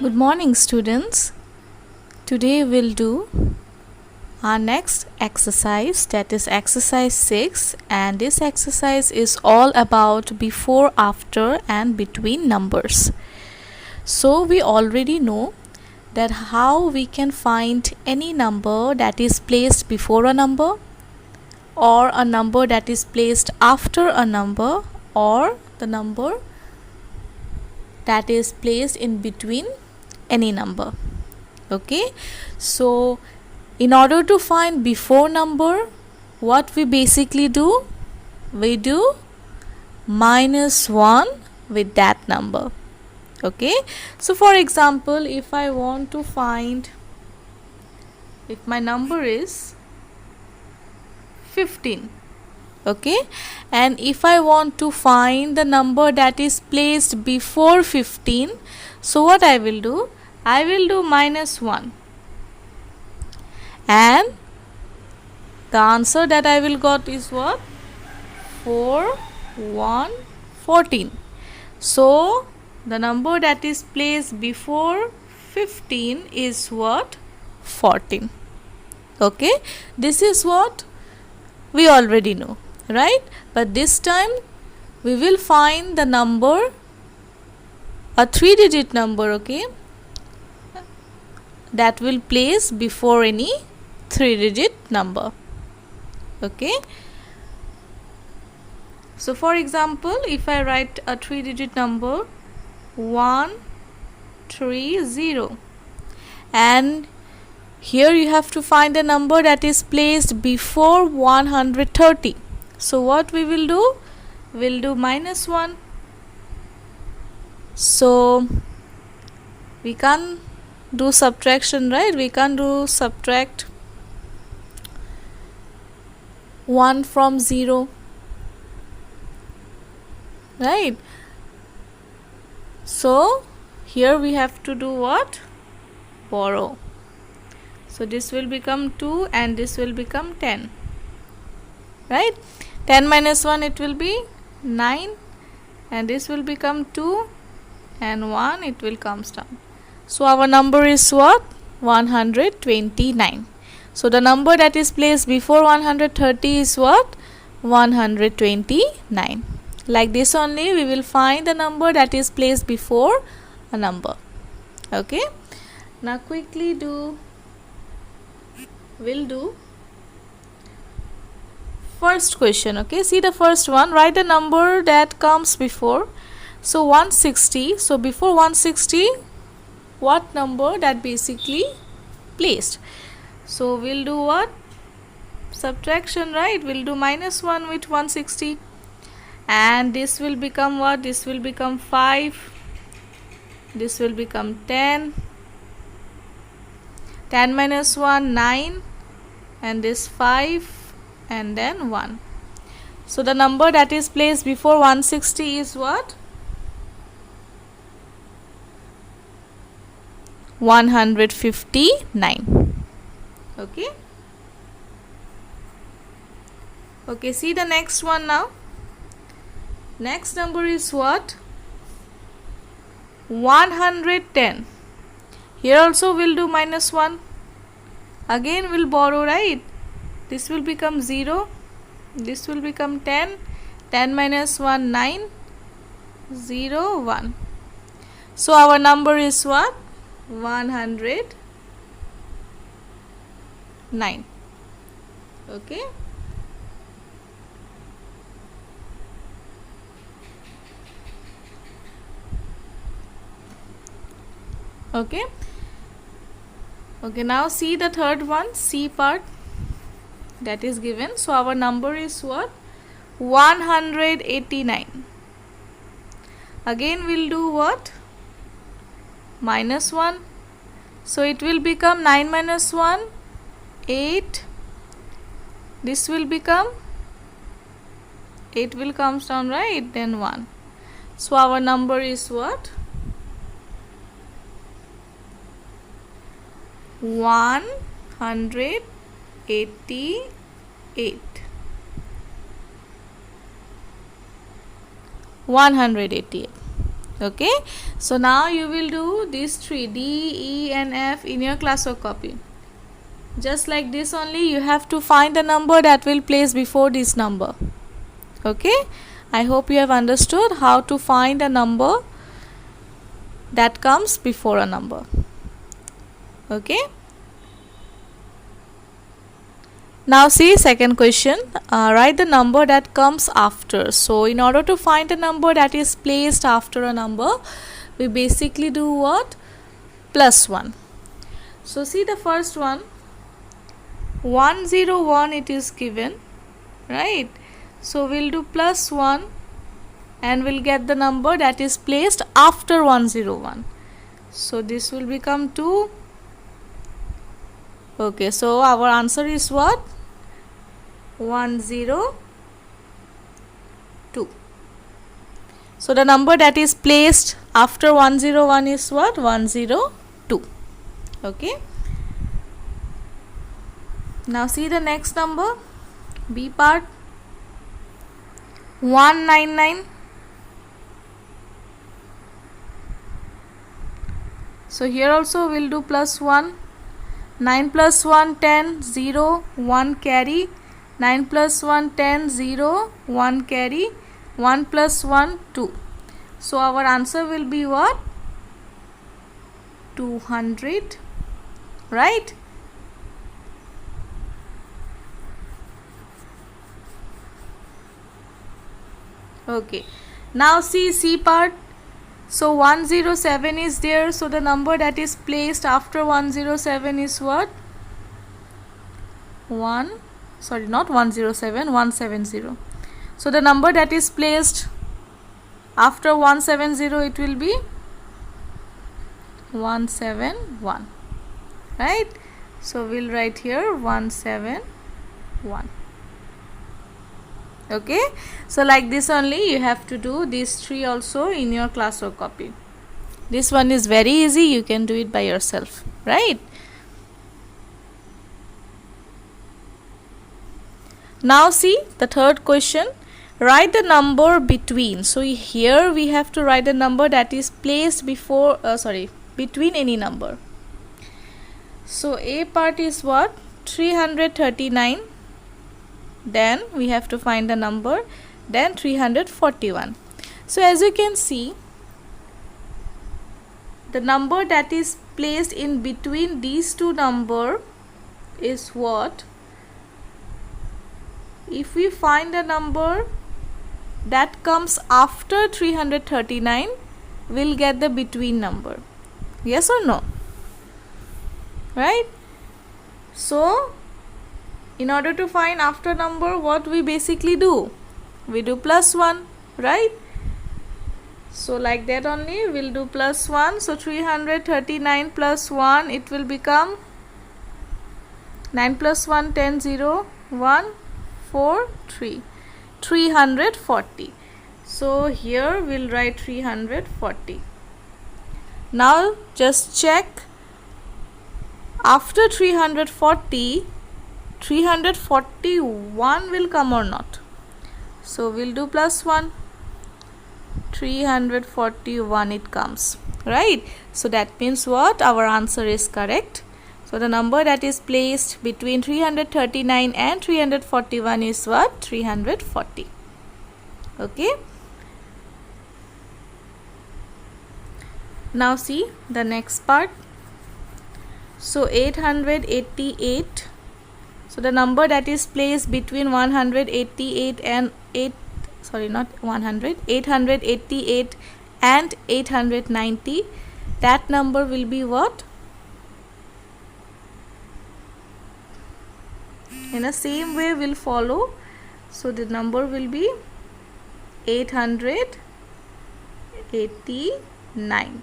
Good morning, students. Today we'll do our next exercise, that is exercise 6, and this exercise is all about before, after and between numbers. So we already know that how we can find any number that is placed before a number, or a number that is placed after a number, or the number that is placed in between any number. Okay, so in order to find before number, what we basically do, we do -1 with that number. Okay, so for example, if I want to find, if my number is 15, okay, and if I want to find the number that is placed before 15, so what I will do, I will do -1, and the answer that I will got is what? 4, 1, 14. So the number that is placed before 15 is what? 14. Okay, this is what we already know, right? But this time we will find the number, a 3-digit number, okay, that will place before any 3-digit number. Okay, so for example, if I write a 3-digit number 130, and here you have to find a number that is placed before 130. So what we will do, we'll do -1. So we can't do subtraction, right? We can't do subtract 1 from 0, right? So here we have to do what? Borrow. So this will become 2 and this will become 10, right? 10 minus 1, it will be 9, and this will become 2, and 1, it will come down. So our number is what? 129. So the number that is placed before 130 is what? 129. Like this only we will find the number that is placed before a number. Okay, now quickly we'll do first question. Okay, see the first one, write the number that comes before. So 160, so before 160, what number that basically placed? So we'll do what? Subtraction, right? We'll do -1 with 160, and this will become what? This will become 5, this will become 10, 10 minus 1, 9, and this 5, and then 1. So the number that is placed before 160 is what? 159. Okay, okay, see the next one now. Next number is what? 110. Here also we'll do -1. Again we'll borrow, right? This will become 0, this will become 10, 10 minus 1, 9, 0, 1. So our number is what? 109. Okay, okay, okay, now see the third one, C part that is given. So our number is what? 189. Again we'll do what? -1. So it will become 9 minus 1, 8. This will become 8, will comes down, right? Then 1. So our number is what? 188. 188. Okay, so now you will do these three, D, E and F, in your classwork copy. Just like this only, you have to find the number that will place before this number. Okay, I hope you have understood how to find a number that comes before a number. Okay, now see second question. Write the number that comes after. So in order to find a number that is placed after a number, we basically do what? Plus 1. So see the first one, 101, it is given, right? So we'll do plus 1 and we'll get the number that is placed after 101. So this will become 2. Okay, so our answer is what? 102. So the number that is placed after 101 is what? 102. Okay. Now see the next number, B part, 199. So here also we'll do plus 1. 9 plus 1, 10, 0, 1 carry. 9 plus 1, 10, 0, 1 carry. 1 plus 1, 2. So our answer will be what? 200, right? Okay, now see C part. So 107 is there, so the number that is placed after 107 is what? 170. So the number that is placed after 170, it will be 171, right? So we'll write here 171. Okay, so like this only you have to do these three also in your classwork copy. This one is very easy, you can do it by yourself, right? Now see the third question, write the number between. So here we have to write the number that is placed before between any number. So A part is what? 339. Then we have to find the number, then 341. So as you can see, the number that is placed in between these two numbers is what? If we find a number that comes after 339, we'll get the between number. Yes or no? Right? So in order to find after number, what we basically do? We do plus 1, right? So like that only, we'll do plus 1. So 339 plus 1, it will become 9 plus 1, 10, 0, 1, 4, 3. 340. So here we'll write 340. Now just check, after 340, 341 will come or not. So we'll do plus 1. 341 it comes, right? So that means what? Our answer is correct. So the number that is placed between 339 and 341 is what? 340. Okay. Now see the next part. So 888. So the number that is placed between 188 and 888 and 890, that number will be what? In the same way we'll follow. So the number will be 889.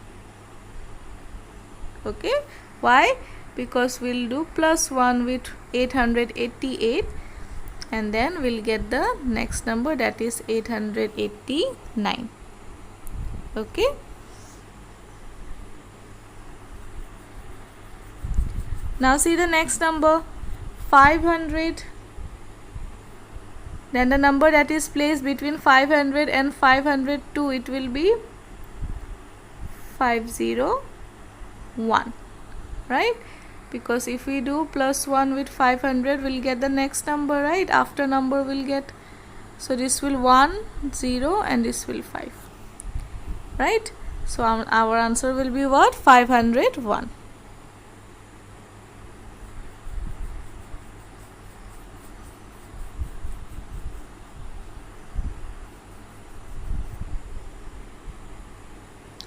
Okay, why? Because we'll do plus 1 with 888 and then we'll get the next number, that is 889. Okay. Now see the next number, 500. Then the number that is placed between 500 and 502, it will be 501, right? Because if we do plus 1 with 500, we'll get the next number, right? After number we'll get, so this will 1 0 and this will 5, right? So our answer will be what? 501.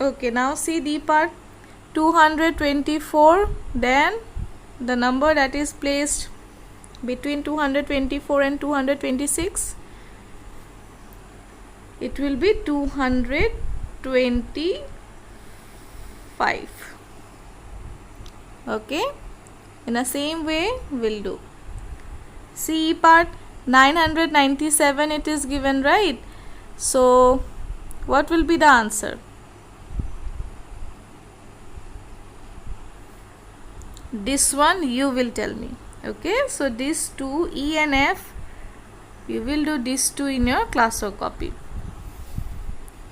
Okay, now see the part 224, then the number that is placed between 224 and 226, it will be 225. Okay, in the same way we'll do. See part 997, it is given, right? So what will be the answer? This one you will tell me. Okay, so these two, E and F, you will do these two in your class work copy.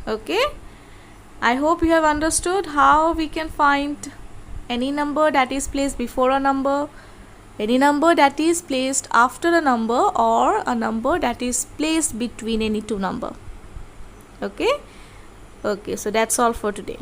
Okay, I hope you have understood how we can find any number that is placed before a number, any number that is placed after a number, or a number that is placed between any two number. Okay, so that's all for today.